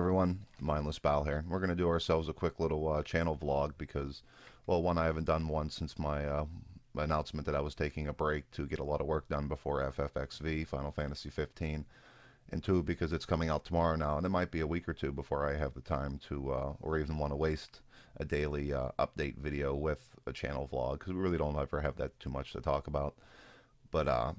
everyone, mindlessbile here. We're going to do ourselves a quick little channel vlog because, well, one, I haven't done one since my announcement that I was taking a break to get a lot of work done before FFXV, Final Fantasy 15, and two, because it's coming out tomorrow now, and it might be a week or two before I have the time to, or even want to waste a daily update video with a channel vlog, because we really don't ever have that too much to talk about. But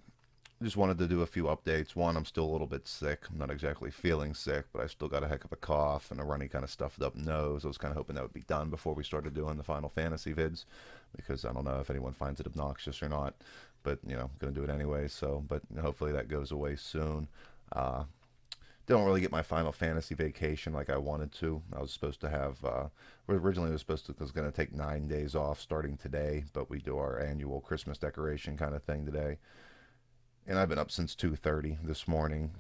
just wanted to do a few updates. One, I'm still a little bit sick. I'm not exactly feeling sick, but I still got a heck of a cough and a runny kind of stuffed up nose. I was kind of hoping that would be done before we started doing the Final Fantasy vids, because I don't know if anyone finds it obnoxious or not, but I'm gonna do it anyway. So, but hopefully that goes away soon. Uh, don't really get my Final Fantasy vacation like I wanted to. I was supposed to have, originally it was supposed to, it was going to take 9 days off starting today, but we do our annual Christmas decoration kind of thing today. And I've been up since 2:30 this morning.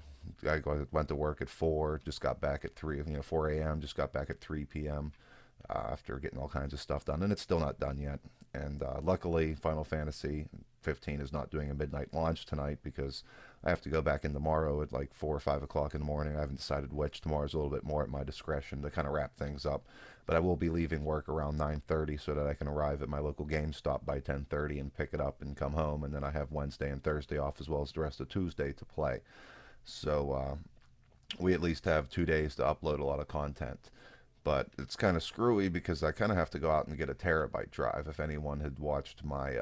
Went to work at 4, just got back at 3, 4 a.m., just got back at 3 p.m. After getting all kinds of stuff done. And it's still not done yet. And luckily, Final Fantasy 15 is not doing a midnight launch tonight because I have to go back in tomorrow at like 4 or 5 o'clock in the morning. I haven't decided which. Tomorrow's a little bit more at my discretion to kind of wrap things up. But I will be leaving work around 9:30 so that I can arrive at my local GameStop by 10:30 and pick it up and come home. And then I have Wednesday and Thursday off as well as the rest of Tuesday to play. So we at least have 2 days to upload a lot of content. But it's kind of screwy because I kind of have to go out and get a terabyte drive. If anyone had watched my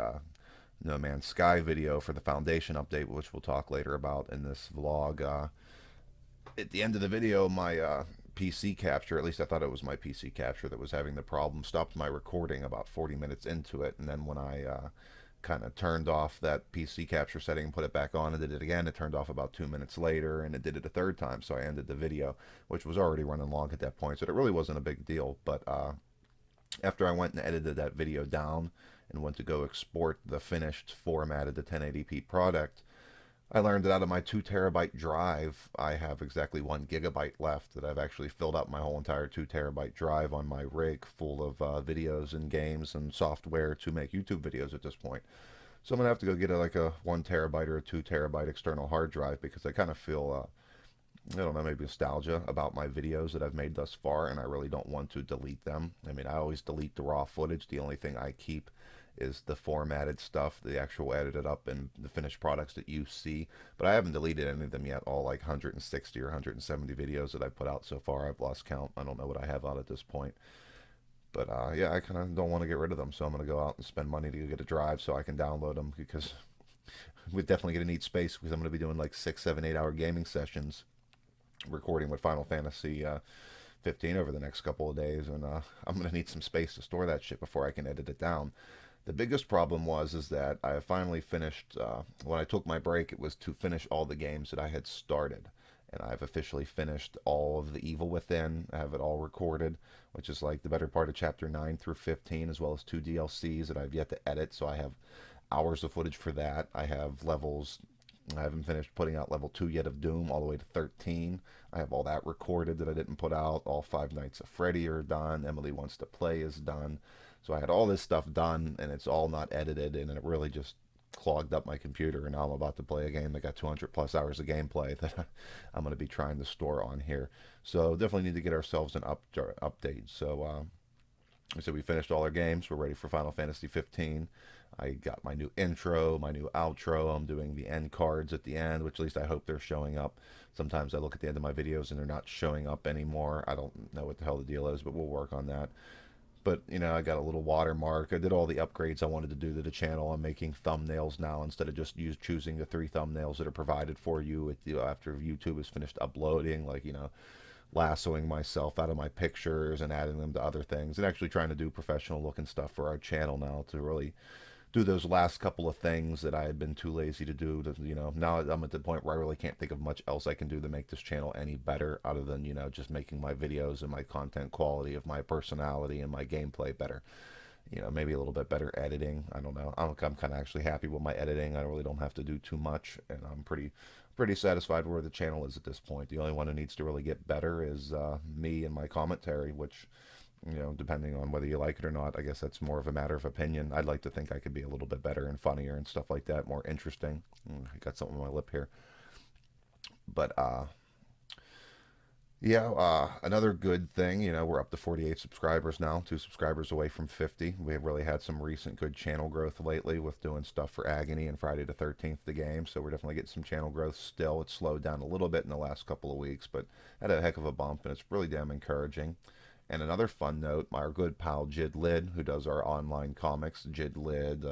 No Man's Sky video for the Foundation update, which we'll talk later about in this vlog, at the end of the video, my PC capture, at least I thought it was my PC capture that was having the problem, stopped my recording about 40 minutes into it. And then when I kind of turned off that PC capture setting and put it back on and did it again, it turned off about 2 minutes later, and it did it a third time. So I ended the video, which was already running long at that point, so it really wasn't a big deal. But after I went and edited that video down and went to go export the finished formatted to 1080p product, I learned that out of my 2 terabyte drive, I have exactly 1 gigabyte left, that I've actually filled up my whole entire 2 terabyte drive on my rig full of videos and games and software to make YouTube videos at this point. So I'm going to have to go get like a 1 terabyte or a 2 terabyte external hard drive, because I kind of feel, I don't know, maybe nostalgia about my videos that I've made thus far, and I really don't want to delete them. I mean, I always delete the raw footage. The only thing I keep is the formatted stuff, the actual edited up and the finished products that you see. But I haven't deleted any of them yet. All like 160 or 170 videos that I put out so far, I've lost count. I don't know what I have out at this point. But yeah, I kind of don't want to get rid of them, so I'm going to go out and spend money to get a drive so I can download them, because we're definitely going to need space, because I'm going to be doing like 6, 7, 8 hour gaming sessions recording with Final Fantasy 15 over the next couple of days, and I'm going to need some space to store that shit before I can edit it down. The biggest problem is that I have finally finished, when I took my break, it was to finish all the games that I had started. And I've officially finished all of The Evil Within. I have it all recorded, which is like the better part of Chapter 9 through 15, as well as 2 DLCs that I've yet to edit. So I have hours of footage for that. I have levels. I haven't finished putting out level 2 yet of Doom, all the way to 13. I have all that recorded that I didn't put out. All 5 Nights of Freddy are done. Emily Wants to Play is done. So I had all this stuff done, and it's all not edited, and it really just clogged up my computer. And now I'm about to play a game that got 200 plus hours of gameplay that I'm going to be trying to store on here. So definitely need to get ourselves an update. So we finished all our games. We're ready for Final Fantasy 15. I got my new intro, my new outro. I'm doing the end cards at the end, which at least I hope they're showing up. Sometimes I look at the end of my videos and they're not showing up anymore. I don't know what the hell the deal is, but we'll work on that. But, I got a little watermark. I did all the upgrades I wanted to do to the channel. I'm making thumbnails now instead of just choosing the 3 thumbnails that are provided for you after YouTube is finished uploading, like, lassoing myself out of my pictures and adding them to other things, and actually trying to do professional looking stuff for our channel now, to really do those last couple of things that I had been too lazy to do. Now I'm at the point where I really can't think of much else I can do to make this channel any better, other than, just making my videos and my content quality of my personality and my gameplay better. Maybe a little bit better editing. I don't know. I'm kind of actually happy with my editing. I really don't have to do too much, and I'm pretty satisfied where the channel is at this point. The only one who needs to really get better is me and my commentary, which, depending on whether you like it or not, I guess that's more of a matter of opinion. I'd like to think I could be a little bit better and funnier and stuff like that, more interesting. I got something on my lip here. But Yeah, another good thing, we're up to 48 subscribers now, 2 subscribers away from 50. We have really had some recent good channel growth lately with doing stuff for Agony and Friday the 13th, the game. So we're definitely getting some channel growth still. It's slowed down a little bit in the last couple of weeks, but had a heck of a bump, and it's really damn encouraging. And another fun note, my good pal Jid Lid, who does our online comics, Jid Lid,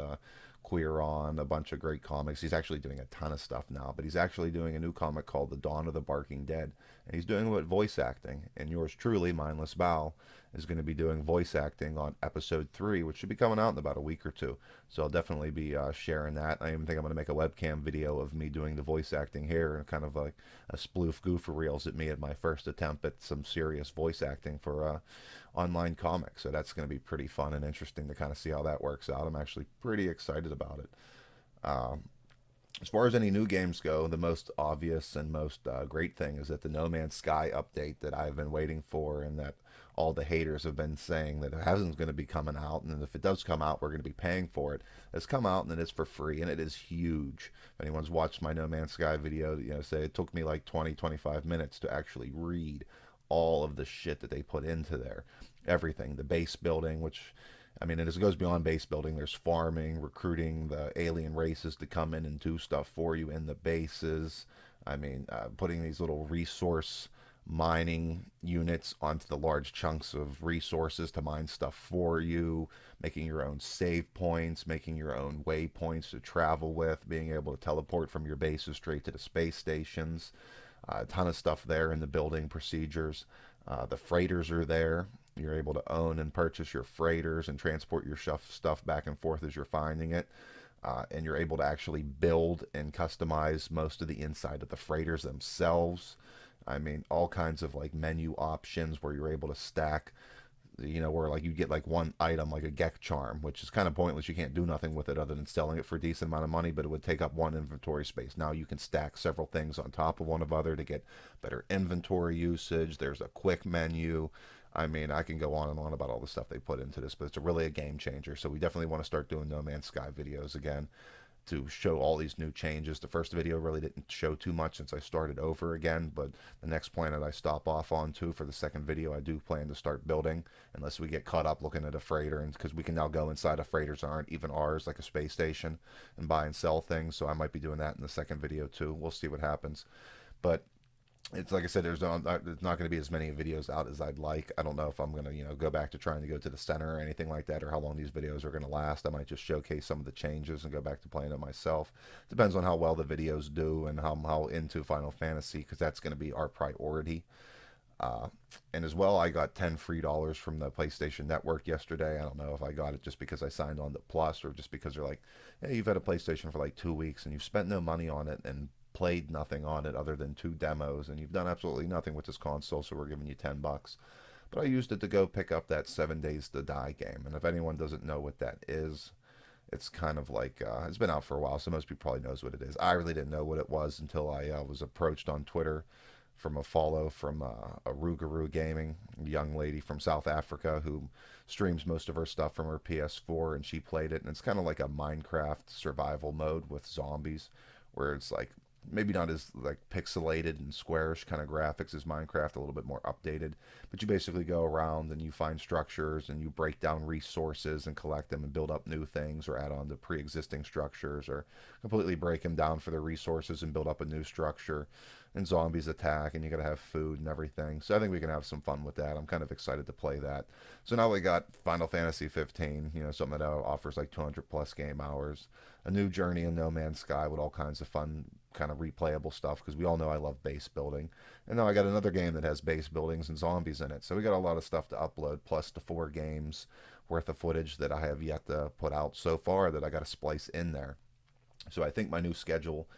Queer On, a bunch of great comics. He's actually doing a ton of stuff now, but he's actually doing a new comic called The Dawn of the Barking Dead, and he's doing it with voice acting. And yours truly, Mindless Bow, is going to be doing voice acting on episode 3, which should be coming out in about a week or two. So I'll definitely be sharing that. I even think I'm going to make a webcam video of me doing the voice acting here, and kind of like a sploof goof reels at me at my first attempt at some serious voice acting for online comics. So that's going to be pretty fun and interesting to kind of see how that works out. I'm actually pretty excited about it. Um, as far as any new games go, the most obvious and most great thing is that the No Man's Sky update that I've been waiting for, and that all the haters have been saying that it hasn't going to be coming out, and if it does come out, we're going to be paying for it. It's come out and it is for free, and it is huge. If anyone's watched my No Man's Sky video, say it took me like 20, 25 minutes to actually read all of the shit that they put into there. Everything, the base building, which I mean, it goes beyond base building. There's farming, recruiting the alien races to come in and do stuff for you in the bases. I mean, putting these little resource mining units onto the large chunks of resources to mine stuff for you, making your own save points, making your own waypoints to travel with, being able to teleport from your bases straight to the space stations. A ton of stuff there in the building procedures. The freighters are there. You're able to own and purchase your freighters and transport your stuff back and forth as you're finding it. And you're able to actually build and customize most of the inside of the freighters themselves. I mean, all kinds of like menu options where you're able to stack, where like you get like one item like a Gek charm, which is kind of pointless. You can't do nothing with it other than selling it for a decent amount of money, but it would take up one inventory space. Now you can stack several things on top of one another to get better inventory usage. There's a quick menu. I mean, I can go on and on about all the stuff they put into this, but it's really a game changer. So we definitely want to start doing No Man's Sky videos again to show all these new changes. The first video really didn't show too much since I started over again, but the next planet I stop off onto for the second video, I do plan to start building, unless we get caught up looking at a freighter, and because we can now go inside of freighters that aren't even ours, like a space station, and buy and sell things. So I might be doing that in the second video too. We'll see what happens. But it's like I said, there's not going to be as many videos out as I'd like. I don't know if I'm going to, go back to trying to go to the center or anything like that, or how long these videos are going to last. I might just showcase some of the changes and go back to playing it myself. Depends on how well the videos do and how into Final Fantasy, because that's going to be our priority. Uh, and as well, I got 10 free dollars from the PlayStation Network yesterday. I don't know if I got it just because I signed on to Plus, or just because they're like, hey, you've had a PlayStation for like 2 weeks and you've spent no money on it and played nothing on it other than 2 demos, and you've done absolutely nothing with this console, so we're giving you $10. But I used it to go pick up that 7 Days to Die game, and if anyone doesn't know what that is, it's kind of like it's been out for a while, so most people probably knows what it is. I really didn't know what it was until I was approached on Twitter from a follow from a Rougarou Gaming, a young lady from South Africa who streams most of her stuff from her PS4, and she played it, and it's kind of like a Minecraft survival mode with zombies, where it's like maybe not as like pixelated and squarish kind of graphics as Minecraft, a little bit more updated. But you basically go around and you find structures and you break down resources and collect them and build up new things, or add on to pre-existing structures, or completely break them down for the resources and build up a new structure. And zombies attack, and you gotta have food and everything. So I think we can have some fun with that. I'm kind of excited to play that. So now we got Final Fantasy 15, something that offers like 200 plus game hours, a new journey in No Man's Sky with all kinds of fun, kind of replayable stuff, because we all know I love base building. And now I got another game that has base buildings and zombies in it. So we got a lot of stuff to upload, plus the 4 games worth of footage that I have yet to put out so far that I got to splice in there. So I think my new schedule,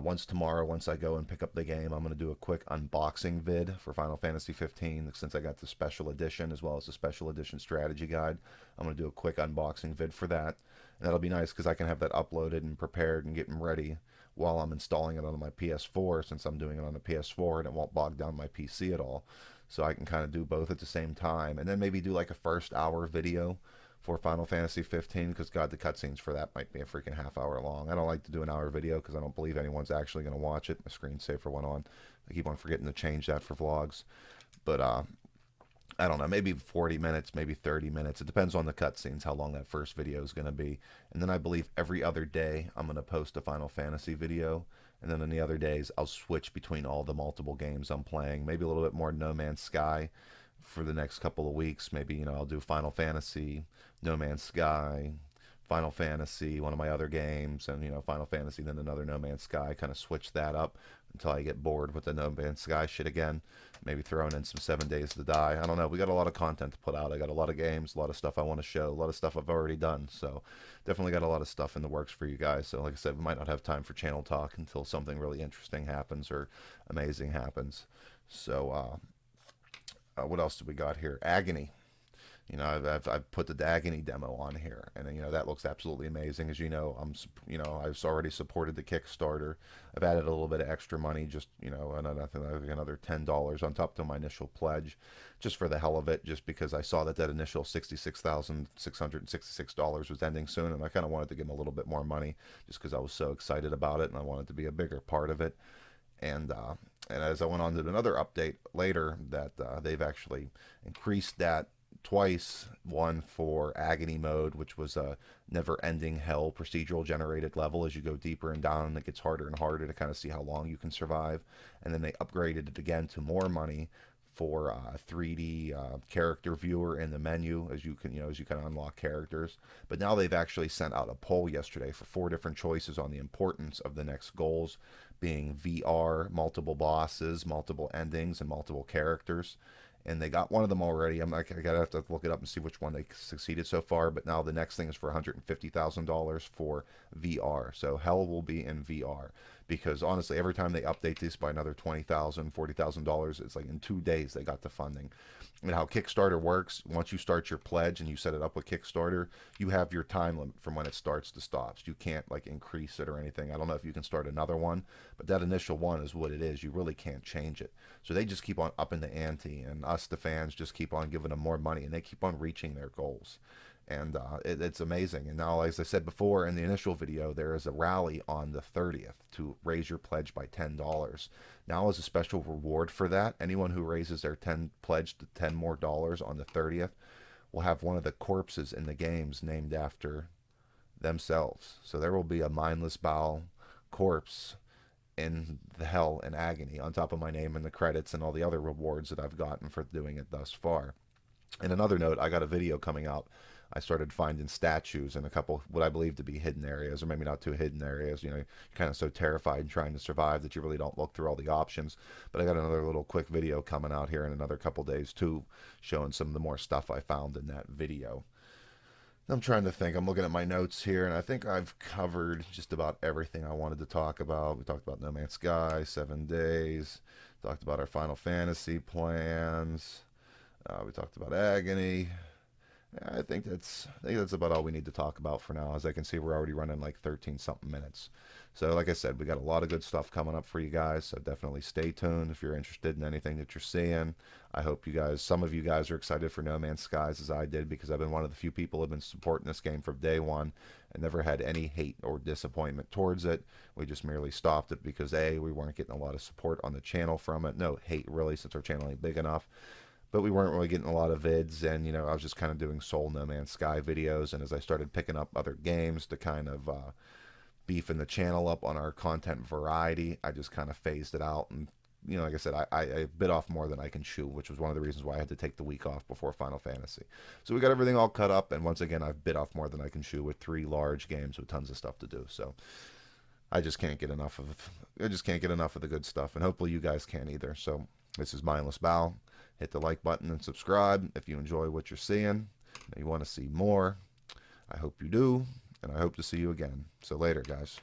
once I go and pick up the game, I'm going to do a quick unboxing vid for Final Fantasy 15, since I got the special edition as well as the special edition strategy guide. I'm going to do a quick unboxing vid for that, and that'll be nice because I can have that uploaded and prepared and getting ready while I'm installing it on my PS4, since I'm doing it on the PS4 and it won't bog down my PC at all. So I can kind of do both at the same time, and then maybe do like a first hour video for Final Fantasy 15, because God, the cutscenes for that might be a freaking half-hour long. I don't like to do an hour video because I don't believe anyone's actually going to watch it. My screensaver went on. I keep on forgetting to change that for vlogs. But I don't know, maybe 40 minutes, maybe 30 minutes. It depends on the cutscenes, how long that first video is going to be. And then I believe every other day I'm going to post a Final Fantasy video. And then on the other days, I'll switch between all the multiple games I'm playing. Maybe a little bit more No Man's Sky for the next couple of weeks. Maybe, you know, I'll do Final Fantasy, No Man's Sky, Final Fantasy, one of my other games, and, you know, Final Fantasy, then another No Man's Sky. Kind of switch that up until I get bored with the No Man's Sky shit again. Maybe throwing in some 7 Days to Die. I don't know. We got a lot of content to put out. I got a lot of games, a lot of stuff I want to show, a lot of stuff I've already done. So definitely got a lot of stuff in the works for you guys. So like I said, we might not have time for channel talk until something really interesting happens or amazing happens. So what else do we got here? Agony. You know, I've put the Agony demo on here, and you know that looks absolutely amazing. As you know, I've already supported the Kickstarter. I've added a little bit of extra money, just you know, another $10 on top to my initial pledge, just for the hell of it, just because I saw that initial $66,666 was ending soon, and I kind of wanted to give them a little bit more money, just because I was so excited about it, and I wanted to be a bigger part of it. And as I went on to another update later, that they've actually increased that twice. One for Agony mode, which was a never-ending hell procedural generated level. As you go deeper and down, it gets harder and harder to kind of see how long you can survive. And then they upgraded it again to more money for 3D character viewer in the menu, as you can unlock characters. But now they've actually sent out a poll yesterday for 4 different choices on the importance of the next goals, being VR, multiple bosses, multiple endings, and multiple characters. And they got one of them already. I gotta have to look it up and see which one they succeeded so far. But now the next thing is for $150,000 for VR. So hell will be in VR, because honestly, every time they update this by another $20,000, $40,000, it's like in 2 days they got the funding. And how Kickstarter works, once you start your pledge and you set it up with Kickstarter, you have your time limit from when it starts to stops. You can't like increase it or anything. I don't know if you can start another one, but that initial one is what it is. You really can't change it. So they just keep on upping the ante, and us, the fans, just keep on giving them more money, and they keep on reaching their goals. And it's amazing. And now, as I said before in the initial video, there is a rally on the 30th to raise your pledge by $10. Now, as a special reward for that, anyone who raises their pledge to $10 more on the 30th will have one of the corpses in the games named after themselves. So there will be a mindlessbile corpse in the hell and Agony on top of my name in the credits and all the other rewards that I've gotten for doing it thus far. And another note, I got a video coming out. I started finding statues in a couple what I believe to be hidden areas, or maybe not too hidden areas. You know, you're kind of so terrified and trying to survive that you really don't look through all the options. But I got another little quick video coming out here in another couple days too, showing some of the more stuff I found in that video. I'm trying to think. I'm looking at my notes here, and I think I've covered just about everything I wanted to talk about. We talked about No Man's Sky, 7 Days. Talked about our Final Fantasy plans. We talked about Agony. I think that's about all we need to talk about for now. As I can see, we're already running like 13-something minutes. So like I said, we got a lot of good stuff coming up for you guys. So definitely stay tuned if you're interested in anything that you're seeing. I hope some of you guys are excited for No Man's Skies as I did, because I've been one of the few people who have been supporting this game from day one and never had any hate or disappointment towards it. We just merely stopped it because A, we weren't getting a lot of support on the channel from it. No hate really, since our channel ain't big enough. But we weren't really getting a lot of vids, and you know, I was just kind of doing sole No Man's Sky videos. And as I started picking up other games to kind of beefing the channel up on our content variety, I just kind of phased it out. And you know, like I said, I bit off more than I can chew, which was one of the reasons why I had to take the week off before Final Fantasy. So we got everything all cut up, and once again, I've bit off more than I can chew with 3 large games with tons of stuff to do. So I just can't get enough of the good stuff, and hopefully you guys can't either. So this is mindlessBile. Hit the like button and subscribe if you enjoy what you're seeing and you want to see more. I hope you do, and I hope to see you again. So later, guys.